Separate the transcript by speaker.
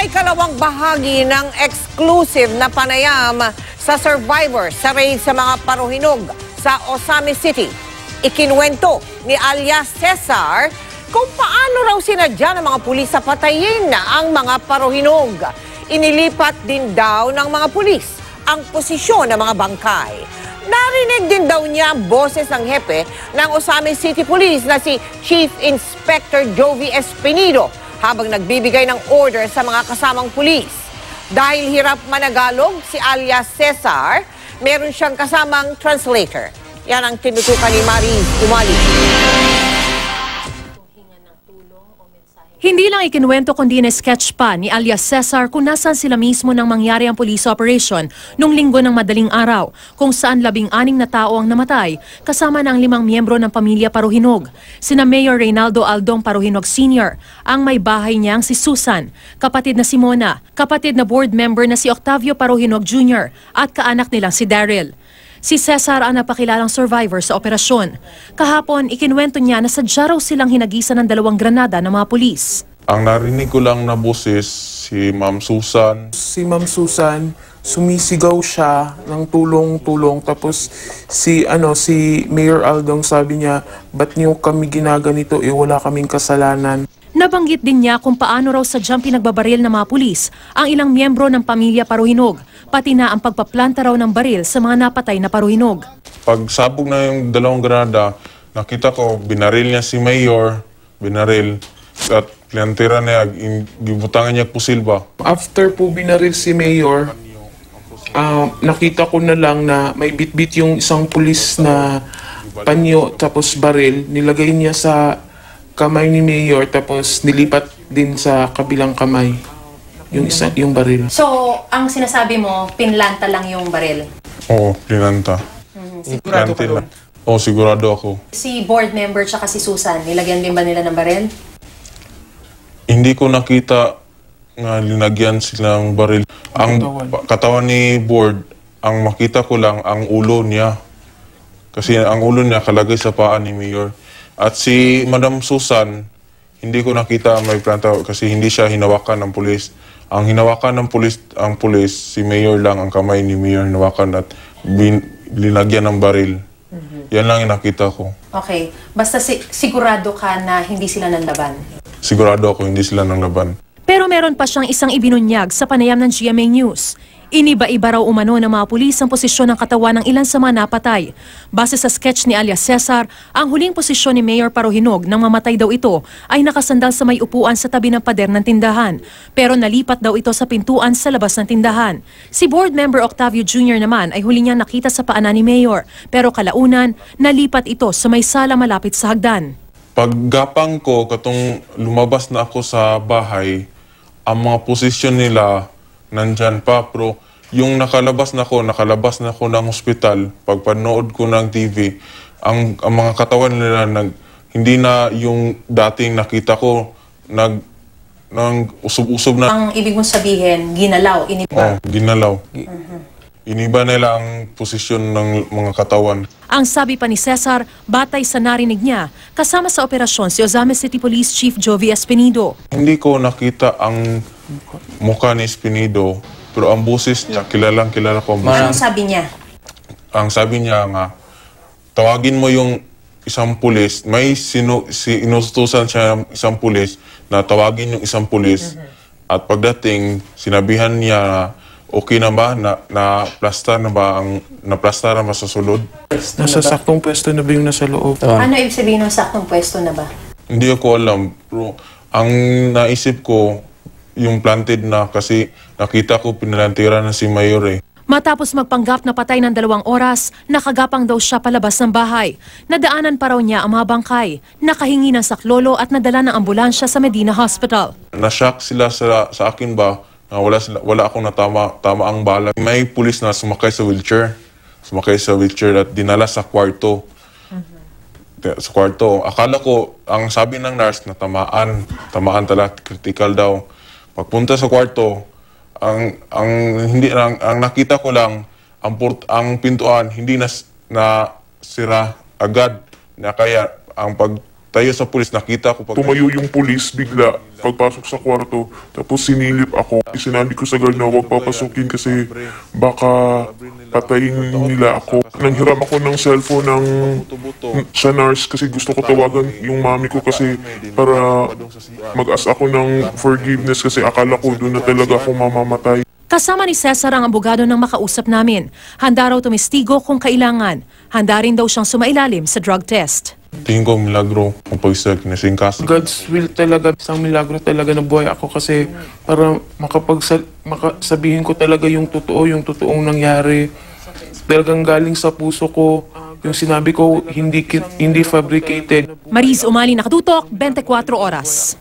Speaker 1: ikalawang bahagi ng exclusive na panayam sa survivor sa raid sa mga paruhinog sa Osamis City. Ikinuwento ni alias Cesar kung paano raw sinadya ng mga pulis sa patayin ang mga paruhinog. Inilipat din daw ng mga pulis ang posisyon ng mga bangkay. Narinig din daw niya ang boses ng hepe ng Osamis City Police na si Chief Inspector Jovi Espinido habang nagbibigay ng order sa mga kasamang pulis. Dahil hirap managalog si alias Cesar, meron siyang kasamang translator. Yan ang tinutukan ni Maris Umali.
Speaker 2: Hindi lang ikinuwento kundi na-sketch pa ni alias Cesar kung nasaan sila mismo nang mangyari ang police operation nung linggo ng madaling araw, kung saan 16 na tao ang namatay, kasama ng 5 miyembro ng pamilya Paruhinog. Sina Mayor Reynaldo Aldong Paruhinog Sr., ang may bahay niyang si Susan, kapatid na si Mona, kapatid na board member na si Octavio Paruhinog Jr. at kaanak nilang si Daryl. Si Cesar ang napakilalang survivor sa operasyon. Kahapon, ikinuwento niya na sadya raw silang hinagisan ng 2 granada ng mga pulis.
Speaker 3: Ang narinig ko lang na boses, si Ma'am Susan.
Speaker 4: Si Ma'am Susan, sumisigaw siya ng tulong-tulong. Tapos si Mayor Aldong sabi niya, ba't niyo kami ginaganito? Wala kaming kasalanan.
Speaker 2: Nabanggit din niya kung paano raw sadyang pinagbabaril ng mga pulis ang ilang miyembro ng pamilya Paruhinog, pati na ang pagpaplanta raw ng baril sa mga napatay na Paruhinog.
Speaker 3: Pag sabog na yung 2 granada, nakita ko, binaril niya si Mayor, binaril, at plantera niya, gibutangan niya po silba.
Speaker 4: After po binaril si Mayor, nakita ko na lang na may bitbit yung isang pulis na panyo tapos baril, nilagay niya sa kamay ni Mayor tapos nilipat din sa kabilang kamay yung baril.
Speaker 2: So, ang sinasabi mo, pinlanta lang yung baril?
Speaker 3: Oo, pinanta.
Speaker 4: Sigurado ka doon?
Speaker 3: Oo, sigurado ako.
Speaker 2: Si board member tsaka si Susan, nilagyan din ba nila ng baril?
Speaker 3: Hindi ko nakita nga linagyan silang baril. Ang katawan ni board, ang makita ko lang ang ulo niya. Kasi ang ulo niya kalagay sa paa ni Mayor. At si Madam Susan, hindi ko nakita may planta kasi hindi siya hinawakan ng pulis. Ang hinawakan ng pulis, si Mayor lang, ang kamay ni Mayor hinawakan at linagyan ng baril. Yan lang yung nakita ko.
Speaker 2: Okay. Basta sigurado ka na hindi sila nanlaban?
Speaker 3: Sigurado ako hindi sila nanglaban.
Speaker 2: Pero meron pa siyang isang ibinunyag sa panayam ng GMA News. Iniba-iba raw umano ng mga pulis ang posisyon ng katawan ng ilan sa mga napatay. Base sa sketch ni alias Cesar, ang huling posisyon ni Mayor Paruhinog nang mamatay daw ito ay nakasandal sa may upuan sa tabi ng pader ng tindahan. Pero nalipat daw ito sa pintuan sa labas ng tindahan. Si board member Octavio Jr. naman ay huli niyang nakita sa paanan ni Mayor. Pero kalaunan, nalipat ito sa may sala malapit sa hagdan.
Speaker 3: Paggapang ko, katong lumabas na ako sa bahay, ang mga posisyon nila nandyan pa, pero yung nakalabas na ako ng hospital, pagpanood ko ng TV, ang mga katawan nila, hindi na yung dating nakita ko, usog-usog na.
Speaker 2: Ang ibig mong sabihin, ginalaw, iniba?
Speaker 3: Ginalaw. Iniba nila ang posisyon ng mga katawan.
Speaker 2: Ang sabi pa ni Cesar, batay sa narinig niya, kasama sa operasyon si Osamis City Police Chief Jovi Espinido.
Speaker 3: Hindi ko nakita ang mukha ni Espinido, pero ang boses niya, kilalang kilala ko ang boses.
Speaker 2: Anong sabi niya?
Speaker 3: Ang sabi niya nga, tawagin mo yung isang pulis, may inutusan siya ng isang pulis na tawagin yung isang pulis. At pagdating, sinabihan niya na okay na ba, na-plaster na ba sa sulod?
Speaker 4: Nasa saktong pwesto na ba yung nasa loob?
Speaker 2: Ano ibig sabihin ng saktong pwesto na ba?
Speaker 3: Hindi ko alam, pero ang naisip ko, yung planted na kasi nakita ko pinalantira na si Mayor eh.
Speaker 2: Matapos magpanggap na patay ng 2 oras, nakagapang daw siya palabas ng bahay. Nadaanan pa raw niya ang mga bangkay, nakahingi ng saklolo at nadala ng ambulansya sa Medina Hospital.
Speaker 3: Na-shock sila sa akin ba na wala akong tama ang bala. May pulis na sumakay sa wheelchair at dinala sa kwarto. Sa kwarto. Akala ko, ang sabi ng nurse na tamaan talaga, critical daw. Pagpunta sa kwarto, ang nakita ko lang, ang pintuan hindi na sira agad. Na kaya ang tayo sa pulis, nakita ko pag...
Speaker 5: Tumayo yung pulis bigla pagpasok sa kwarto, tapos sinilip ako. Sinabi ko sa guard na huwag papasukin kasi baka patayin nila ako. Nanghiram ako ng cellphone sa nurse kasi gusto ko tawagan yung mami ko kasi para mag-ask ako ng forgiveness kasi akala ko doon na talaga ako mamamatay.
Speaker 2: Kasama ni Cesar ang abogado ng makausap namin. Handa raw tumistigo kung kailangan. Handa rin daw siyang sumailalim sa drug test.
Speaker 3: Tingin ko milagro kung pag-isag kinasingkas.
Speaker 4: God's will talaga, isang milagro talaga na buhay ako kasi para makasabihin ko talaga yung totoo, yung totoong nangyari. Talagang galing sa puso ko, yung sinabi ko hindi fabricated.
Speaker 2: Mariz Umali, Nakatutok, 24 Oras.